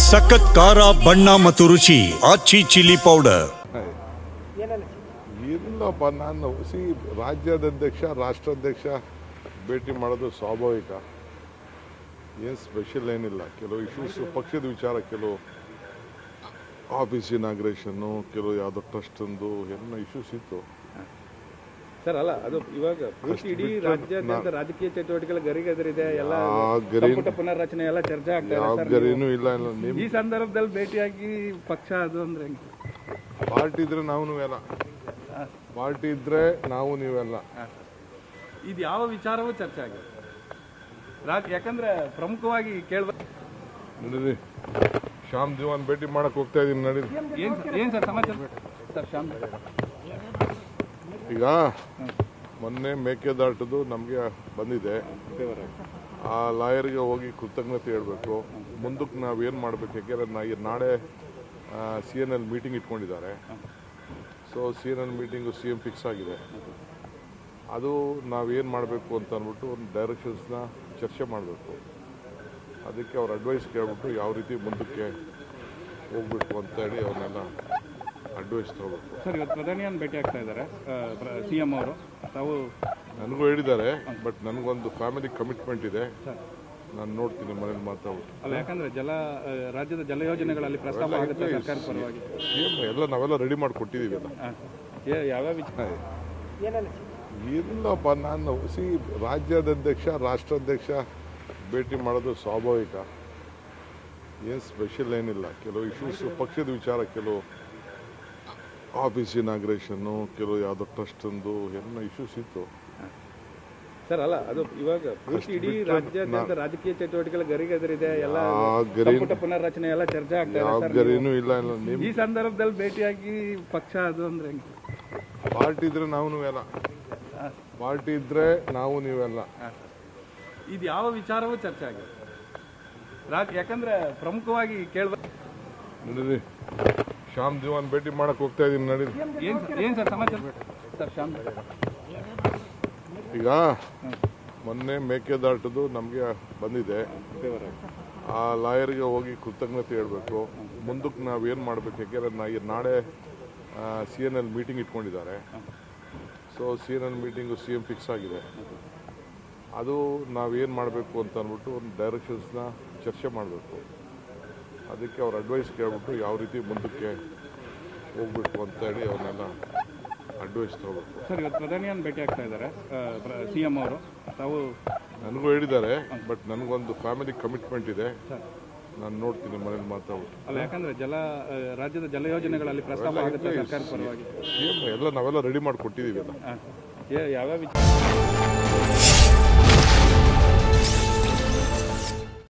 ಸಖತ್ ಖಾರ ಬಣ್ಣ ಮತ್ತು ರುಚಿ ಆಚಿ ಚಿಲ್ಲಿ ಪೌಡರ್. ಇಲ್ಲಪ್ಪ, ನಾನು ರಾಜ್ಯಾಧ್ಯಕ್ಷ ರಾಷ್ಟ್ರಾಧ್ಯಕ್ಷ ಭೇಟಿ ಮಾಡೋದು ಸ್ವಾಭಾವಿಕ, ಏನು ಸ್ಪೆಷಲ್ ಏನಿಲ್ಲ. ಕೆಲವು ಇಶ್ಯೂಸ್ ಪಕ್ಷದ ವಿಚಾರ, ಕೆಲವು ಆಫೀಸ್ ಇನಾಗ್ರೇಷನ್ನು, ಕೆಲವು ಯಾವುದೋ ಟ್ರಸ್ಟೊಂದು ಏನೋ ಇಶ್ಯೂಸ್ ಇತ್ತು ಸರ್. ಅಲ್ಲ, ಅದು ಇವಾಗ ಪೂರ್ತಿ ಇಡೀ ರಾಜ್ಯಾದ್ಯಂತ ರಾಜಕೀಯ ಚಟುವಟಿಕೆಗಳ ಗರಿಗೆದರಿದೆ, ಎಲ್ಲ ಸಂಪುಟ ಪುನರ್ರಚನೆ ಎಲ್ಲ ಚರ್ಚೆ ಆಗ್ತಾ ಇದೆ. ಈ ಸಂದರ್ಭದಲ್ಲಿ ಭೇಟಿಯಾಗಿ ಪಕ್ಷ ಅದು ಅಂದ್ರೆ ಪಾರ್ಟಿ ಇದ್ರೆ ನಾವು ನೀವೆಲ್ಲ, ಪಾರ್ಟಿ ಇದ್ರೆ ನಾವು ನೀವೆಲ್ಲ, ಇದು ಯಾವ ವಿಚಾರವೂ ಚರ್ಚೆ ಆಗಿದೆ. ಯಾಕಂದ್ರೆ ಪ್ರಮುಖವಾಗಿ ನಡೀರಿ, ಶ್ಯಾಮ್ ದಿವಾನ್ ಭೇಟಿ ಮಾಡಕ್ ಹೋಗ್ತಾ ಇದೀನಿ, ನಡೀರಿ. ಏನ್ ಸರ್ ಸಮಾಚಾರ ಸರ್? ಶ್ಯಾಮ್ ಈಗ ಮೊನ್ನೆ ಮೇಕೆದಾಟದು ನಮಗೆ ಬಂದಿದೆ, ಆ ಲಾಯರ್ಗೆ ಹೋಗಿ ಕೃತಜ್ಞತೆ ಹೇಳ್ಬೇಕು. ಮುಂದಕ್ಕೆ ನಾವೇನು ಮಾಡಬೇಕು, ಯಾಕೆಂದರೆ ನಾಳೆ CNL ಮೀಟಿಂಗ್ ಇಟ್ಕೊಂಡಿದ್ದಾರೆ. So CNL meeting CM fix ಆಗಿದೆ. ಅದು ನಾವೇನು ಮಾಡಬೇಕು ಅಂತ ಅಂದ್ಬಿಟ್ಟು ಒಂದು ಡೈರೆಕ್ಷನ್ಸ್ನ ಚರ್ಚೆ ಮಾಡಬೇಕು. ಅದಕ್ಕೆ ಅವ್ರ ಅಡ್ವೈಸ್ ಕೇಳ್ಬಿಟ್ಟು ಯಾವ ರೀತಿ ಮುಂದಕ್ಕೆ ಹೋಗ್ಬೇಕು ಅಂತ ಹೇಳಿ ಅವನ್ನೆಲ್ಲ ಅಡ್ವೈಸ್ ತಗೋಬೇಕು. ಸರ್, ಇವತ್ತು ಪ್ರಧಾನಿಯನ್ನು ಭೇಟಿ ಆಗ್ತಾ ಇದ್ದಾರೆ CM ಅವರು. ತಾವು ನನಗೂ ಹೇಳಿದ್ದಾರೆ, ಬಟ್ ನನಗೊಂದು ಫ್ಯಾಮಿಲಿ ಕಮಿಟ್ಮೆಂಟ್ ಇದೆ, ನಾನು ನೋಡ್ತೀನಿ ಮನೇಲಿ ಮಾತಾಡ್ಬಿಟ್ಟು. ಅಲ್ಲ, ಯಾಕಂದ್ರೆ ರಾಜ್ಯದ ಜಲ ಯೋಜನೆಗಳಲ್ಲಿ ಪ್ರಸ್ತಾಪ ಆಗುತ್ತೆ ಸರ್ಕಾರದ ಪರವಾಗಿ. ಎಲ್ಲ ನಾವೆಲ್ಲ ರೆಡಿ ಮಾಡಿ ಕೊಟ್ಟಿದ್ದೀವಿ. ಯಾವ ವಿಚಾರ? ಇಲ್ಲಪ್ಪ, ನಾನು ರಾಜ್ಯಾಧ್ಯಕ್ಷ ರಾಷ್ಟ್ರಾಧ್ಯಕ್ಷ ಭೇಟಿ ಮಾಡೋದು ಸ್ವಾಭಾವಿಕ, ಏನು ಸ್ಪೆಷಲ್ ಏನಿಲ್ಲ. ಕೆಲವು ಇಶ್ಯೂಸ್ ಪಕ್ಷದ ವಿಚಾರ, ಕೆಲವು ಆಫೀಸ್ ಇನಾಗ್ರೇಷನ್ನು, ಕೆಲವು ಯಾವುದೋ ಟ್ರಸ್ಟೊಂದು ಏನೋ ಇಶ್ಯೂಸ್ ಇತ್ತು ಸರ್. ಅಲ್ಲ, ಅದು ಇವಾಗ ಪೂರ್ತಿ ಇಡೀ ರಾಜ್ಯಾದ್ಯಂತ ರಾಜಕೀಯ ಚಟುವಟಿಕೆಗಳ ಗರಿಗೆದರಿದೆ, ಎಲ್ಲ ಸಂಪುಟ ಪುನರ್ರಚನೆ ಎಲ್ಲ ಚರ್ಚೆ ಆಗ್ತಾ ಇದೆ. ಈ ಸಂದರ್ಭದಲ್ಲಿ ಭೇಟಿಯಾಗಿ ಪಕ್ಷ ಅದು ಅಂದ್ರೆ ಪಾರ್ಟಿ ಇದ್ರೆ ನಾವು ನೀವೆಲ್ಲ, ಪಾರ್ಟಿ ಇದ್ರೆ ನಾವು ನೀವೆಲ್ಲ, ಇದು ಯಾವ ವಿಚಾರವೂ ಚರ್ಚೆ ಆಗಿದೆ. ಯಾಕಂದ್ರೆ ಪ್ರಮುಖವಾಗಿ ನಡೀರಿ, ಶ್ಯಾಮ್ ದಿವಾನ್ ಭೇಟಿ ಮಾಡಕ್ ಹೋಗ್ತಾ ಇದೀನಿ, ನಡೀರಿ. ಏನ್ ಸರ್ ಸಮಾಚಾರ ಸರ್? ಶ್ಯಾಮ್ ಈಗ ಮೊನ್ನೆ ಮೇಕೆದಾಟದು ನಮಗೆ ಬಂದಿದೆ, ಆ ಲಾಯರ್ಗೆ ಹೋಗಿ ಕೃತಜ್ಞತೆ ಹೇಳ್ಬೇಕು. ಮುಂದಕ್ಕೆ ನಾವೇನು ಮಾಡಬೇಕು, ಯಾಕೆಂದರೆ ನಾಳೆ CNL ಮೀಟಿಂಗ್ ಇಟ್ಕೊಂಡಿದ್ದಾರೆ. So CNL meeting CM fix ಆಗಿದೆ. ಅದು ನಾವೇನು ಮಾಡಬೇಕು ಅಂತ ಅಂದ್ಬಿಟ್ಟು ಒಂದು ಡೈರೆಕ್ಷನ್ಸ್ನ ಚರ್ಚೆ ಮಾಡಬೇಕು. ಅದಕ್ಕೆ ಅವ್ರ ಅಡ್ವೈಸ್ ಕೇಳ್ಬಿಟ್ಟು ಯಾವ ರೀತಿ ಮುಂದಕ್ಕೆ ಹೋಗ್ಬೇಕು ಅಂತ ಹೇಳಿ ಅವನ್ನೆಲ್ಲ ಅಡ್ವೈಸ್ ತಗೋಬೇಕು. ಸರ್, ಇವತ್ತು ಪ್ರಧಾನಿಯನ್ನು ಭೇಟಿ ಆಗ್ತಾ ಇದ್ದಾರೆ CM ಅವರು. ತಾವು ನನಗೂ ಹೇಳಿದ್ದಾರೆ, ಬಟ್ ನನಗೊಂದು ಫ್ಯಾಮಿಲಿ ಕಮಿಟ್ಮೆಂಟ್ ಇದೆ, ನಾನು ನೋಡ್ತೀನಿ ಮನೇಲಿ ಮಾತಾಡ್ಬಿಟ್ಟು. ಅಲ್ಲ, ಯಾಕಂದ್ರೆ ರಾಜ್ಯದ ಜಲ ಯೋಜನೆಗಳಲ್ಲಿ ಪ್ರಸ್ತಾಪ ಆಗುತ್ತೆ ಸರ್ಕಾರದ ಪರವಾಗಿ. ಎಲ್ಲ ನಾವೆಲ್ಲ ರೆಡಿ ಮಾಡಿ ಕೊಟ್ಟಿದ್ದೀವಿ. ಯಾವ ವಿಚಾರ?